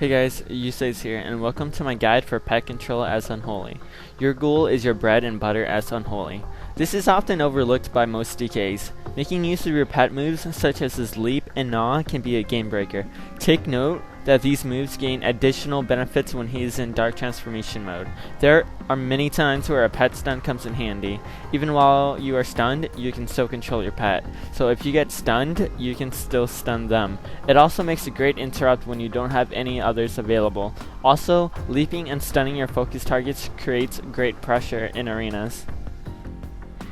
Hey guys, Yusehz here, and welcome to my guide for pet control as Unholy. Your ghoul is your bread and butter as Unholy. This is often overlooked by most DKs. Making use of your pet moves, such as his leap and gnaw, can be a game breaker. Take note that these moves gain additional benefits when he is in dark transformation mode. There are many times where a pet stun comes in handy. Even while you are stunned, you can still control your pet. So if you get stunned, you can still stun them. It also makes a great interrupt when you don't have any others available. Also, leaping and stunning your focus targets creates great pressure in arenas.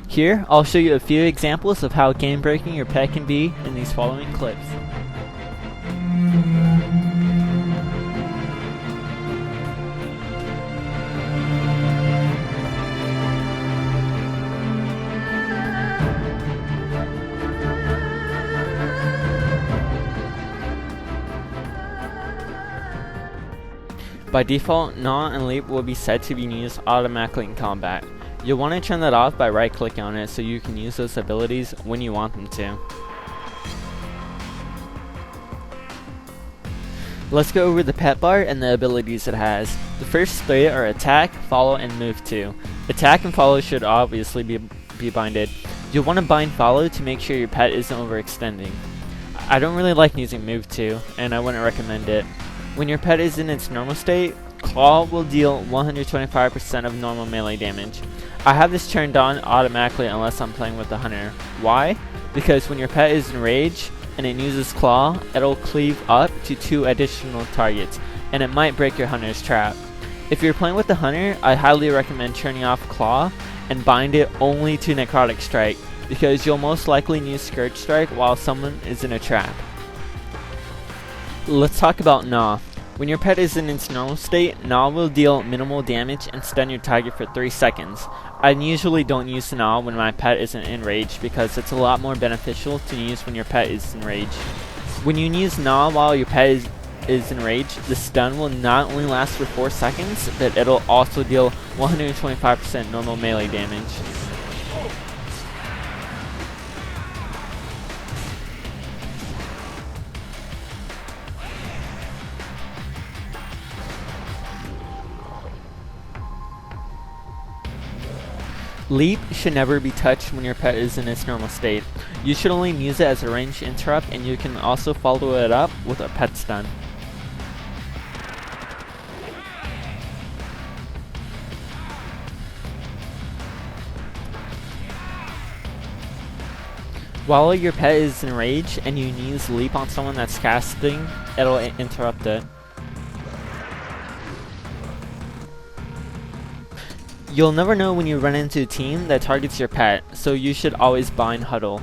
Here, I'll show you a few examples of how game breaking your pet can be in these following clips. By default, gnaw and leap will be set to be used automatically in combat. You'll want to turn that off by right-clicking on it so you can use those abilities when you want them to. Let's go over the pet bar and the abilities it has. The first three are attack, follow, and move to. Attack and follow should obviously be binded. You'll want to bind follow to make sure your pet isn't overextending. I don't really like using move to, and I wouldn't recommend it. When your pet is in its normal state, Claw will deal 125% of normal melee damage. I have this turned on automatically unless I'm playing with the hunter. Why? Because when your pet is in rage and it uses Claw, it'll cleave up to 2 additional targets, and it might break your hunter's trap. If you're playing with the hunter, I highly recommend turning off Claw and bind it only to Necrotic Strike, because you'll most likely use Scourge Strike while someone is in a trap. Let's talk about Gnaw. When your pet is in its normal state, Gnaw will deal minimal damage and stun your target for 3 seconds. I usually don't use Gnaw when my pet isn't in rage because it's a lot more beneficial to use when your pet is in rage. When you use Gnaw while your pet is in rage, the stun will not only last for 4 seconds, but it'll also deal 125% normal melee damage. Leap should never be touched when your pet is in its normal state. You should only use it as a ranged interrupt, and you can also follow it up with a pet stun. While your pet is in rage and you use leap on someone that's casting, it'll interrupt it. You'll never know when you run into a team that targets your pet, so you should always bind Huddle.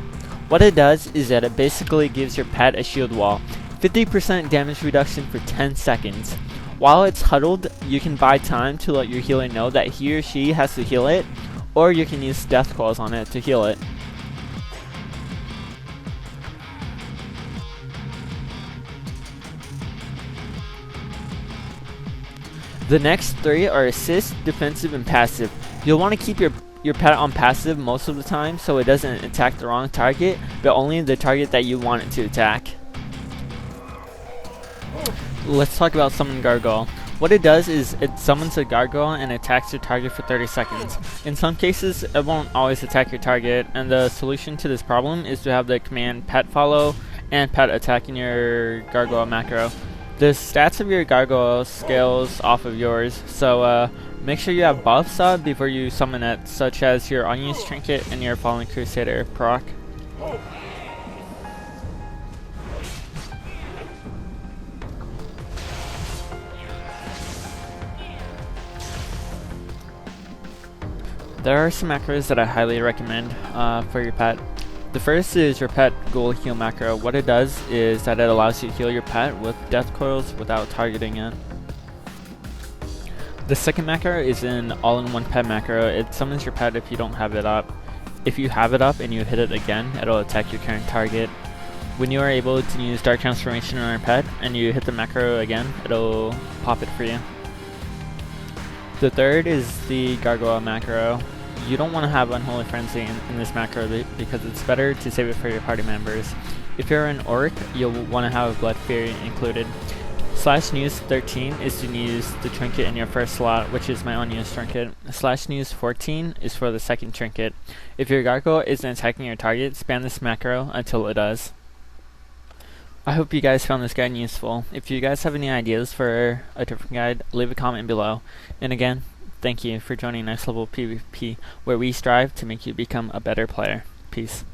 What it does is that it basically gives your pet a shield wall, 50% damage reduction for 10 seconds. While it's huddled, you can buy time to let your healer know that he or she has to heal it, or you can use death calls on it to heal it. The next 3 are assist, defensive, and passive. You'll want to keep your pet on passive most of the time so it doesn't attack the wrong target, but only the target that you want it to attack. Let's talk about Summon Gargoyle. What it does is it summons a gargoyle and attacks your target for 30 seconds. In some cases, it won't always attack your target, and the solution to this problem is to have the command pet follow and pet attack in your gargoyle macro. The stats of your gargoyle scales off of yours, so make sure you have buffs up before you summon it, such as your unused trinket and your Fallen Crusader proc. There are some macros that I highly recommend for your pet. The first is your pet ghoul heal macro. What it does is that it allows you to heal your pet with death coils without targeting it. The second macro is an all-in-one pet macro. It summons your pet if you don't have it up. If you have it up and you hit it again, it'll attack your current target. When you are able to use Dark Transformation on your pet and you hit the macro again, it'll pop it for you. The third is the Gargoyle macro. You don't want to have Unholy Frenzy in this macro because it's better to save it for your party members. If you're an orc, you'll want to have Blood Fury included. Slash news 13 is to use the trinket in your first slot, which is my unused trinket. Slash news 14 is for the second trinket. If your gargoyle isn't attacking your target, spam this macro until it does. I hope you guys found this guide useful. If you guys have any ideas for a different guide, leave a comment below. And again, thank you for joining Next Level PvP, where we strive to make you become a better player. Peace.